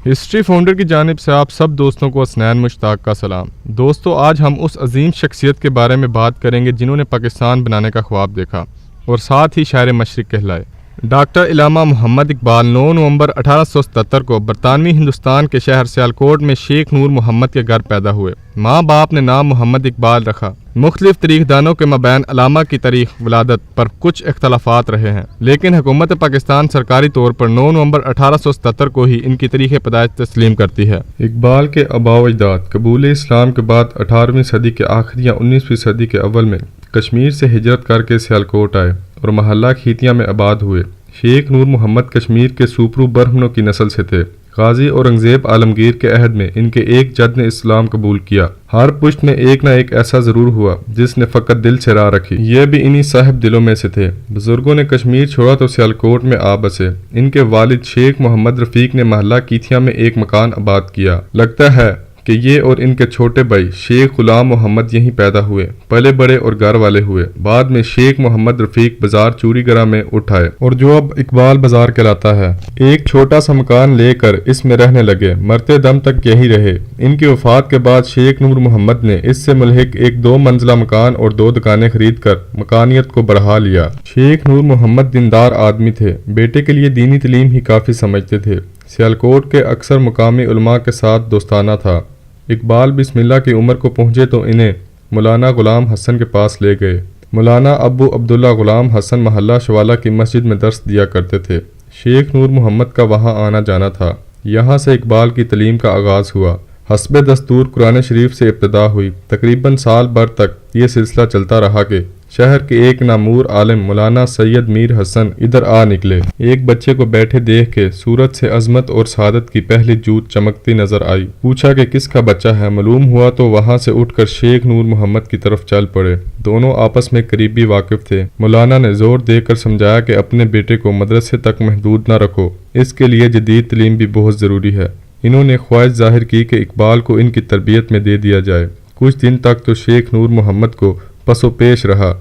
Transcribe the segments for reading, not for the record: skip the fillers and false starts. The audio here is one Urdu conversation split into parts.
ہسٹری فاؤنڈر کی جانب سے آپ سب دوستوں کو حسنین مشتاق کا سلام۔ دوستو، آج ہم اس عظیم شخصیت کے بارے میں بات کریں گے جنہوں نے پاکستان بنانے کا خواب دیکھا اور ساتھ ہی شاعر مشرق کہلائے۔ ڈاکٹر علامہ محمد اقبال 9 نومبر 1877 کو برطانوی ہندوستان کے شہر سیالکوٹ میں شیخ نور محمد کے گھر پیدا ہوئے۔ ماں باپ نے نام محمد اقبال رکھا۔ مختلف تاریخ دانوں کے مابین علامہ کی تاریخ ولادت پر کچھ اختلافات رہے ہیں، لیکن حکومت پاکستان سرکاری طور پر 9 نومبر 1877 کو ہی ان کی تاریخ پیدائش تسلیم کرتی ہے۔ اقبال کے آباء و اجداد قبول اسلام کے بعد 18ویں صدی کے آخر یا 19ویں صدی کے اول میں کشمیر سے ہجرت کر کے سیالکوٹ آئے اور محلہ کھیتیاں میں آباد ہوئے۔ شیخ نور محمد کشمیر کے سوپرو برہمنوں کی نسل سے تھے۔ غازی اورنگزیب عالمگیر کے عہد میں ان کے ایک جد نے اسلام قبول کیا۔ ہر پشت میں ایک نہ ایک ایسا ضرور ہوا جس نے فقط دل سے راہ رکھی، یہ بھی انہی صاحب دلوں میں سے تھے۔ بزرگوں نے کشمیر چھوڑا تو سیالکوٹ میں آ بسے۔ ان کے والد شیخ محمد رفیق نے محلہ کیتھیا میں ایک مکان آباد کیا۔ لگتا ہے کہ یہ اور ان کے چھوٹے بھائی شیخ غلام محمد یہیں پیدا ہوئے، پلے بڑے اور گھر والے ہوئے۔ بعد میں شیخ محمد رفیق بازار چوری گرہ میں اٹھائے اور جو اب اقبال بازار کہلاتا ہے، ایک چھوٹا سا مکان لے کر اس میں رہنے لگے۔ مرتے دم تک یہی رہے۔ ان کی وفات کے بعد شیخ نور محمد نے اس سے ملحق ایک 2 منزلہ مکان اور 2 دکانیں خرید کر مکانیت کو بڑھا لیا۔ شیخ نور محمد دیندار آدمی تھے، بیٹے کے لیے دینی تعلیم ہی کافی سمجھتے تھے۔ سیالکوٹ کے اکثر مقامی علماء کے ساتھ دوستانہ تھا۔ اقبال بسم اللہ کی عمر کو پہنچے تو انہیں مولانا غلام حسن کے پاس لے گئے۔ مولانا ابو عبداللہ غلام حسن محلہ شوالہ کی مسجد میں درس دیا کرتے تھے۔ شیخ نور محمد کا وہاں آنا جانا تھا۔ یہاں سے اقبال کی تعلیم کا آغاز ہوا۔ حسب دستور قرآن شریف سے ابتدا ہوئی۔ تقریباً سال بھر تک یہ سلسلہ چلتا رہا کہ شہر کے ایک نامور عالم مولانا سید میر حسن ادھر آ نکلے۔ ایک بچے کو بیٹھے دیکھ کے صورت سے عظمت اور سعادت کی پہلی جوت چمکتی نظر آئی۔ پوچھا کہ کس کا بچہ ہے، معلوم ہوا تو وہاں سے اٹھ کر شیخ نور محمد کی طرف چل پڑے۔ دونوں آپس میں قریبی واقف تھے۔ مولانا نے زور دے کر سمجھایا کہ اپنے بیٹے کو مدرسے تک محدود نہ رکھو، اس کے لیے جدید تعلیم بھی بہت ضروری ہے۔ انہوں نے خواہش ظاہر کی کہ اقبال کو ان کی تربیت میں دے دیا جائے۔ کچھ دن تک تو شیخ نور محمد کو پس و پیش رہا،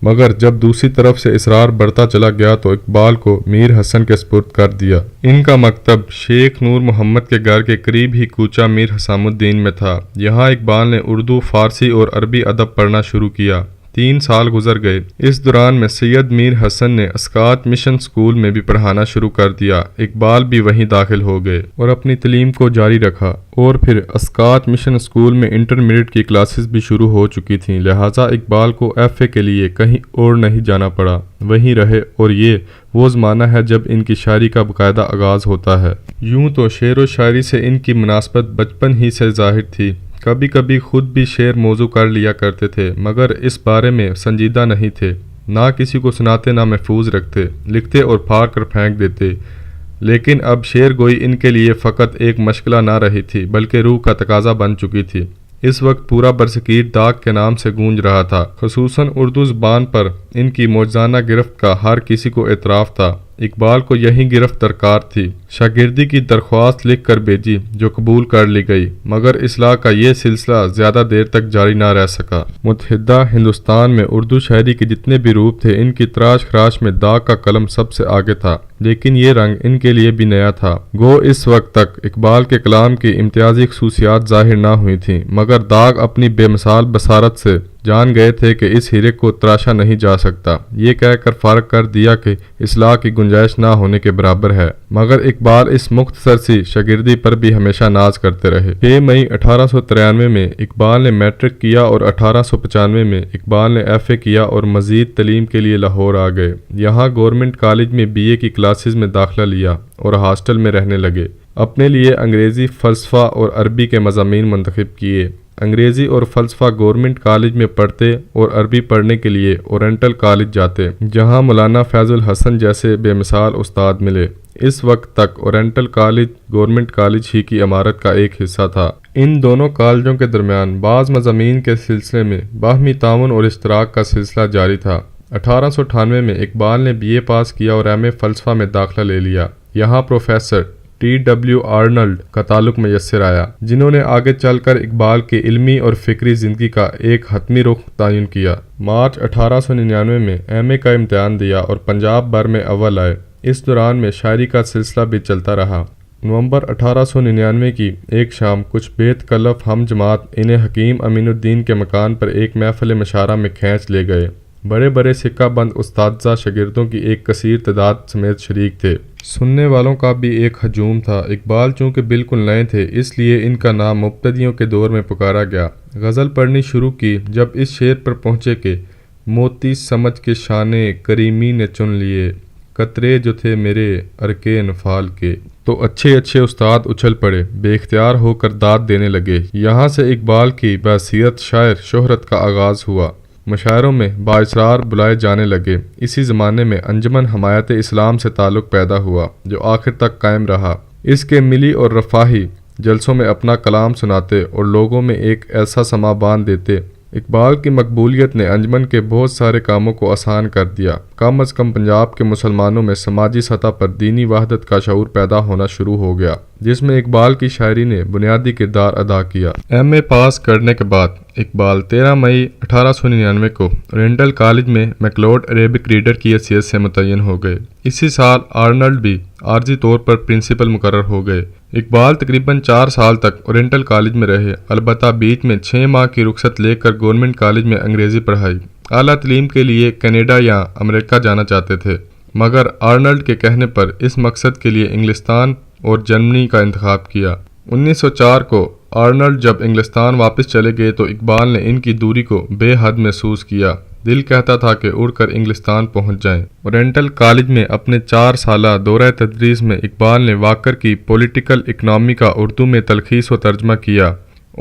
مگر جب دوسری طرف سے اصرار بڑھتا چلا گیا تو اقبال کو میر حسن کے سپرد کر دیا۔ ان کا مکتب شیخ نور محمد کے گھر کے قریب ہی کوچہ میر حسام الدین میں تھا۔ یہاں اقبال نے اردو، فارسی اور عربی ادب پڑھنا شروع کیا۔ 3 سال گزر گئے۔ اس دوران میں سید میر حسن نے اسقاط مشن اسکول میں بھی پڑھانا شروع کر دیا۔ اقبال بھی وہیں داخل ہو گئے اور اپنی تعلیم کو جاری رکھا، اور پھر اسقاط مشن اسکول میں انٹرمیڈیٹ کی کلاسز بھی شروع ہو چکی تھیں، لہٰذا اقبال کو FA کے لیے کہیں اور نہیں جانا پڑا، وہیں رہے۔ اور یہ وہ زمانہ ہے جب ان کی شاعری کا باقاعدہ آغاز ہوتا ہے۔ یوں تو شعر و شاعری سے ان کی مناسبت بچپن ہی سے ظاہر تھی۔ کبھی کبھی خود بھی شعر موضوع کر لیا کرتے تھے، مگر اس بارے میں سنجیدہ نہیں تھے۔ نہ کسی کو سناتے، نہ محفوظ رکھتے، لکھتے اور پھاڑ کر پھینک دیتے۔ لیکن اب شعر گوئی ان کے لیے فقط ایک مشغلہ نہ رہی تھی، بلکہ روح کا تقاضا بن چکی تھی۔ اس وقت پورا برصغیر ڈاک کے نام سے گونج رہا تھا۔ خصوصاً اردو زبان پر ان کی موجزانہ گرفت کا ہر کسی کو اعتراف تھا۔ اقبال کو یہی گرفت درکار تھی۔ شاگردی کی درخواست لکھ کر بھیجی، جو قبول کر لی گئی، مگر اصلاح کا یہ سلسلہ زیادہ دیر تک جاری نہ رہ سکا۔ متحدہ ہندوستان میں اردو شاعری کے جتنے بھی روپ تھے، ان کی تراش خراش میں داغ کا قلم سب سے آگے تھا، لیکن یہ رنگ ان کے لیے بھی نیا تھا۔ گو اس وقت تک اقبال کے کلام کی امتیازی خصوصیات ظاہر نہ ہوئی تھیں، مگر داغ اپنی بے مثال بصارت سے جان گئے تھے کہ اس ہیرے کو تراشا نہیں جا سکتا۔ یہ کہہ کر فارغ کر دیا کہ اصلاح کی گنجائش نہ ہونے کے برابر ہے، مگر اقبال اس مختصر سی شاگردی پر بھی ہمیشہ ناز کرتے رہے۔ 6 مئی 1893 میں اقبال نے میٹرک کیا اور 1895 میں اقبال نے FA کیا اور مزید تعلیم کے لیے لاہور آ گئے۔ یہاں گورنمنٹ کالج میں BA کی کلاسز میں داخلہ لیا اور ہاسٹل میں رہنے لگے۔ اپنے لیے انگریزی، فلسفہ اور عربی کے مضامین منتخب کیے۔ انگریزی اور فلسفہ گورنمنٹ کالج میں پڑھتے اور عربی پڑھنے کے لیے اورینٹل کالج جاتے، جہاں مولانا فیض الحسن جیسے بے مثال استاد ملے۔ اس وقت تک اورینٹل کالج گورنمنٹ کالج ہی کی عمارت کا ایک حصہ تھا۔ ان دونوں کالجوں کے درمیان بعض مضامین کے سلسلے میں باہمی تعاون اور اشتراک کا سلسلہ جاری تھا۔ 1898 میں اقبال نے BA پاس کیا اور MA فلسفہ میں داخلہ لے لیا۔ یہاں پروفیسر TW آرنلڈ کا تعلق میسر آیا، جنہوں نے آگے چل کر اقبال کی علمی اور فکری زندگی کا ایک حتمی رخ تعین کیا۔ مارچ 1899 میں MA کا امتحان دیا اور پنجاب بھر میں اول آئے۔ اس دوران میں شاعری کا سلسلہ بھی چلتا رہا۔ نومبر 1899 کی ایک شام کچھ بے تکلف ہم جماعت انہیں حکیم امین الدین کے مکان پر ایک محفل مشاعرہ میں کھینچ لے گئے۔ بڑے بڑے سکہ بند اساتذہ شاگردوں کی ایک کثیر تعداد سمیت شریک تھے۔ سننے والوں کا بھی ایک ہجوم تھا۔ اقبال چونکہ بالکل نئے تھے اس لیے ان کا نام مبتدیوں کے دور میں پکارا گیا۔ غزل پڑھنی شروع کی جب اس شعر پر پہنچے کہ موتی سمجھ کے شانے کریمی نے چن لیے، قطرے جو تھے میرے ارکے انفال کے، تو اچھے اچھے استاد اچھل پڑے، بے اختیار ہو کر داد دینے لگے۔ یہاں سے اقبال کی بحیثیت شاعر شہرت کا آغاز ہوا۔ مشاعروں میں بااصرار بلائے جانے لگے۔ اسی زمانے میں انجمن حمایت اسلام سے تعلق پیدا ہوا جو آخر تک قائم رہا۔ اس کے ملی اور رفاہی جلسوں میں اپنا کلام سناتے اور لوگوں میں ایک ایسا سما باندھ دیتے۔ اقبال کی مقبولیت نے انجمن کے بہت سارے کاموں کو آسان کر دیا۔ کم از کم پنجاب کے مسلمانوں میں سماجی سطح پر دینی وحدت کا شعور پیدا ہونا شروع ہو گیا، جس میں اقبال کی شاعری نے بنیادی کردار ادا کیا۔ ایم اے پاس کرنے کے بعد اقبال 13 مئی 1899 کو اورینٹل کالج میں میکلوڈ عربک ریڈر کی حیثیت سے متعین ہو گئے۔ اسی سال آرنلڈ بھی عارضی طور پر پرنسپل مقرر ہو گئے۔ اقبال تقریباً 4 سال تک اورینٹل کالج میں رہے، البتہ بیچ میں 6 ماہ کی رخصت لے کر گورنمنٹ کالج میں انگریزی پڑھائی۔ اعلیٰ تعلیم کے لیے کینیڈا یا امریکہ جانا چاہتے تھے، مگر آرنلڈ کے کہنے پر اس مقصد کے لیے انگلستان اور جرمنی کا انتخاب کیا۔ 1904 کو آرنلڈ جب انگلستان واپس چلے گئے تو اقبال نے ان کی دوری کو بے حد محسوس کیا۔ دل کہتا تھا کہ اڑ کر انگلستان پہنچ جائیں۔ اورینٹل کالج میں اپنے 4 سالہ دورہ تدریس میں اقبال نے واکر کی پولیٹیکل اکنامی کا اردو میں تلخیص و ترجمہ کیا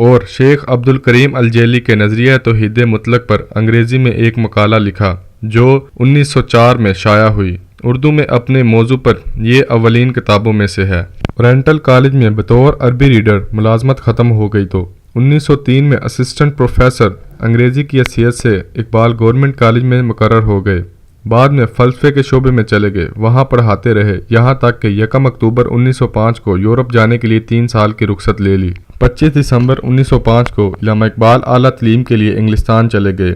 اور شیخ عبد الکریم الجیلی کے نظریہ توحید مطلق پر انگریزی میں ایک مقالہ لکھا جو 1904 میں شائع ہوئی۔ اردو میں اپنے موضوع پر یہ اولین کتابوں میں سے ہے۔ اورینٹل کالج میں بطور عربی ریڈر ملازمت ختم ہو گئی تو 1903 میں اسسٹنٹ پروفیسر انگریزی کی حیثیت سے اقبال گورنمنٹ کالج میں مقرر ہو گئے۔ بعد میں فلسفے کے شعبے میں چلے گئے، وہاں پڑھاتے رہے یہاں تک کہ 1 اکتوبر 1905 کو یورپ جانے کے لیے 3 سال کی رخصت لے لی۔ 25 دسمبر 1905 کو علامہ اقبال اعلیٰ تعلیم کے لیے انگلستان چلے گئے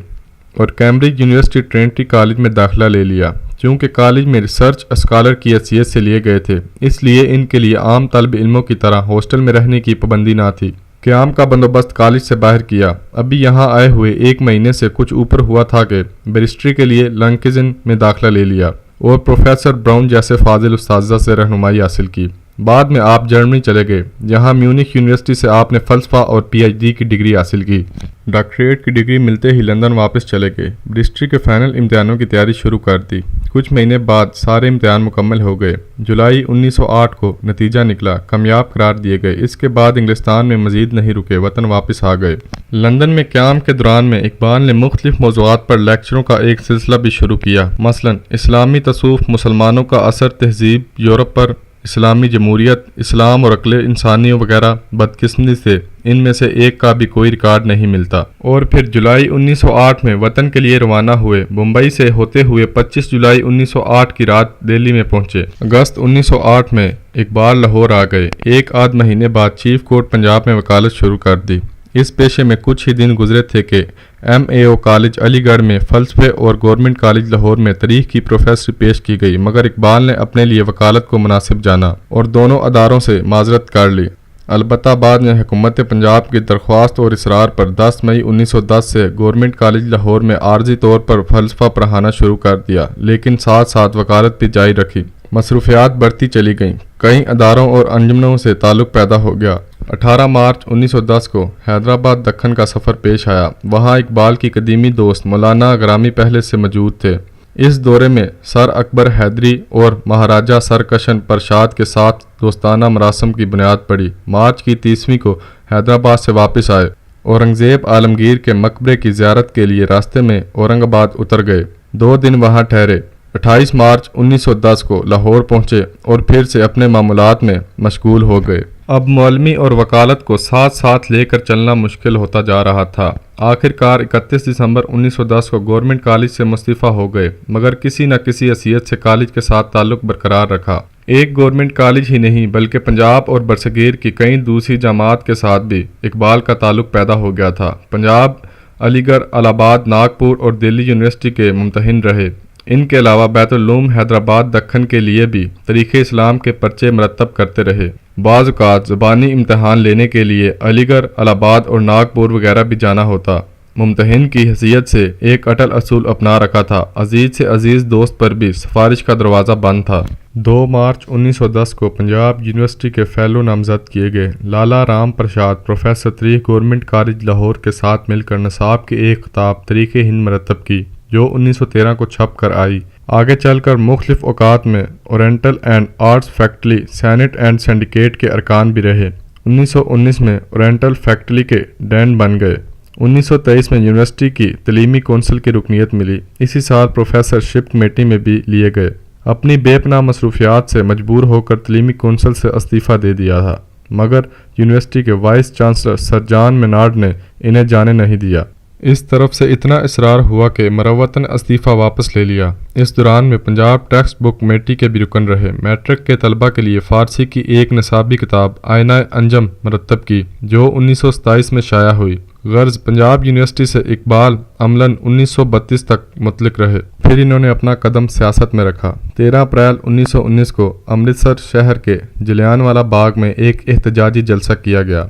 اور کیمبرج یونیورسٹی ٹرینٹی کالج میں داخلہ لے لیا۔ چونکہ کالج میں ریسرچ اسکالر کی حیثیت سے لیے گئے تھے اس لیے ان کے لیے عام طالب علموں کی طرح ہاسٹل میں رہنے کی پابندی نہ تھی۔ قیام کا بندوبست کالج سے باہر کیا۔ ابھی یہاں آئے ہوئے 1 مہینے سے کچھ اوپر ہوا تھا کہ بیرسٹری کے لیے لنکزن میں داخلہ لے لیا اور پروفیسر براؤن جیسے فاضل اساتذہ سے رہنمائی حاصل کی۔ بعد میں آپ جرمنی چلے گئے، جہاں میونخ یونیورسٹی سے آپ نے فلسفہ اور پی ایچ ڈی کی ڈگری حاصل کی۔ ڈاکٹریٹ کی ڈگری ملتے ہی لندن واپس چلے گئے، بیرسٹری کے فائنل امتحانوں کی تیاری شروع کر دی۔ کچھ مہینے بعد سارے امتحان مکمل ہو گئے۔ جولائی 1908 کو نتیجہ نکلا، کامیاب قرار دیے گئے۔ اس کے بعد انگلستان میں مزید نہیں رکے، وطن واپس آ گئے۔ لندن میں قیام کے دوران میں اقبال نے مختلف موضوعات پر لیکچروں کا ایک سلسلہ بھی شروع کیا، مثلاً اسلامی تصوف، مسلمانوں کا اثر تہذیب یورپ پر، اسلامی جمہوریت، اسلام اور عقل انسانی وغیرہ۔ بدقسمتی سے ان میں سے ایک کا بھی کوئی ریکارڈ نہیں ملتا۔ اور پھر جولائی 1908 میں وطن کے لیے روانہ ہوئے۔ بمبئی سے ہوتے ہوئے 25 جولائی 1908 کی رات دہلی میں پہنچے۔ اگست 1908 میں اقبال لاہور آ گئے۔ 1 آدھ مہینے بعد چیف کورٹ پنجاب میں وکالت شروع کر دی۔ اس پیشے میں کچھ ہی دن گزرے تھے کہ ایم اے او کالج علی گڑھ میں فلسفے اور گورنمنٹ کالج لاہور میں تاریخ کی پروفیسری پیش کی گئی، مگر اقبال نے اپنے لیے وکالت کو مناسب جانا اور دونوں اداروں سے معذرت کر لی۔ البتہ بعد میں حکومت پنجاب کی درخواست اور اصرار پر 10 مئی 1910 سے گورنمنٹ کالج لاہور میں عارضی طور پر فلسفہ پڑھانا شروع کر دیا، لیکن ساتھ ساتھ وکالت بھی جاری رکھی۔ مصروفیات بڑھتی چلی گئیں، کئی اداروں اور انجمنوں سے تعلق پیدا ہو گیا۔ 18 مارچ 1910 کو حیدرآباد دکن کا سفر پیش آیا۔ وہاں اقبال کی قدیمی دوست مولانا غرامی پہلے سے موجود تھے۔ اس دورے میں سر اکبر حیدری اور مہاراجہ سرکشن پرشاد کے ساتھ دوستانہ مراسم کی بنیاد پڑی۔ مارچ کی 30ویں کو حیدرآباد سے واپس آئے۔ اورنگزیب عالمگیر کے مقبرے کی زیارت کے لیے راستے میں اورنگ آباد اتر گئے، 2 دن وہاں ٹھہرے۔ 28 مارچ 1910 کو لاہور پہنچے اور پھر سے اپنے معمولات میں مشغول ہو گئے۔ اب معلمی اور وکالت کو ساتھ ساتھ لے کر چلنا مشکل ہوتا جا رہا تھا۔ آخر کار 31 دسمبر 1910 کو گورنمنٹ کالج سے مستعفی ہو گئے، مگر کسی نہ کسی حیثیت سے کالج کے ساتھ تعلق برقرار رکھا۔ ایک گورنمنٹ کالج ہی نہیں بلکہ پنجاب اور برصغیر کی کئی دوسری جامعات کے ساتھ بھی اقبال کا تعلق پیدا ہو گیا تھا۔ پنجاب، علی گڑھ، الہ آباد، ناگپور اور دلی یونیورسٹی کے ممتحن رہے ان کے علاوہ بیت العلوم حیدرآباد دکن کے لیے بھی تاریخ اسلام کے پرچے مرتب کرتے رہے۔ بعض اوقات زبانی امتحان لینے کے لیے علی گڑھ، الہ آباد اور ناگپور وغیرہ بھی جانا ہوتا۔ ممتحن کی حیثیت سے ایک اٹل اصول اپنا رکھا تھا، عزیز سے عزیز دوست پر بھی سفارش کا دروازہ بند تھا۔ 2 مارچ 1910 کو پنجاب یونیورسٹی کے فیلو نامزد کیے گئے لالا رام پرساد پروفیسر تاریخ گورنمنٹ کالج لاہور کے ساتھ مل کر نصاب کی ایک کتاب تاریخ ہند مرتب کی، جو 1913 کو چھپ کر آئی۔ آگے چل کر مختلف اوقات میں oriental and arts faculty senate and syndicate کے ارکان بھی رہے۔ 1919 میں اورینٹل فیکلٹی کے ڈین بن گئے۔ 1923 میں یونیورسٹی کی تعلیمی کونسل کی رکنیت ملی۔ اسی سال پروفیسر شپ کمیٹی میں بھی لیے گئے۔ اپنی بے پناہ مصروفیات سے مجبور ہو کر تعلیمی کونسل سے استعفیٰ دے دیا تھا، مگر یونیورسٹی کے وائس چانسلر سر جان مینارڈ نے انہیں جانے نہیں دیا۔ اس طرف سے اتنا اصرار ہوا کہ مروت نے استعفیٰ واپس لے لیا۔ اس دوران میں پنجاب ٹیکسٹ بک کمیٹی کے بھی رکن رہے۔ میٹرک کے طلبہ کے لیے فارسی کی ایک نصابی کتاب آئینہ انجم مرتب کی، جو 1927 میں شائع ہوئی۔ غرض پنجاب یونیورسٹی سے اقبال عملاً 1932 تک متعلق رہے، پھر انہوں نے اپنا قدم سیاست میں رکھا۔ 13 اپریل 1919 کو امرتسر شہر کے جلیان والا باغ میں ایک احتجاجی جلسہ کیا گیا۔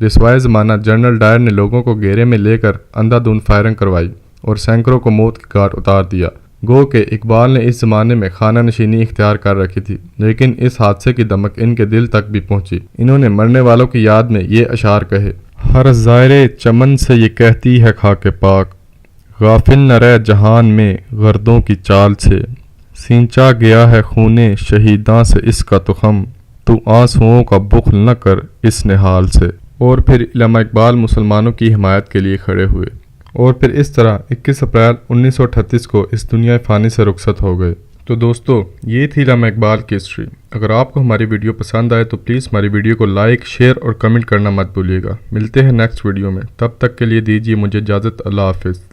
رسوائے زمانہ جنرل ڈائر نے لوگوں کو گھیرے میں لے کر اندھا دھند فائرنگ کروائی اور سینکڑوں کو موت کی گھاٹ اتار دیا۔ گو کہ اقبال نے اس زمانے میں خانہ نشینی اختیار کر رکھی تھی، لیکن اس حادثے کی دمک ان کے دل تک بھی پہنچی۔ انہوں نے مرنے والوں کی یاد میں یہ اشعار کہے: ہر زائرے چمن سے یہ کہتی ہے خاک پاک، غافل نہ رہ جہان میں غردوں کی چال سے، سینچا گیا ہے خونے شہیداں سے اس کا تخم، تو آنسوؤں کا بخل نہ کر اس نہال سے۔ اور پھر علامہ اقبال مسلمانوں کی حمایت کے لیے کھڑے ہوئے، اور پھر اس طرح 21 اپریل 1938 کو اس دنیا فانی سے رخصت ہو گئے۔ تو دوستو، یہ تھی علامہ اقبال کی ہسٹری۔ اگر آپ کو ہماری ویڈیو پسند آئے تو پلیز ہماری ویڈیو کو لائک، شیئر اور کمنٹ کرنا مت بھولیے گا۔ ملتے ہیں نیکسٹ ویڈیو میں، تب تک کے لیے دیجیے مجھے اجازت۔ اللہ حافظ۔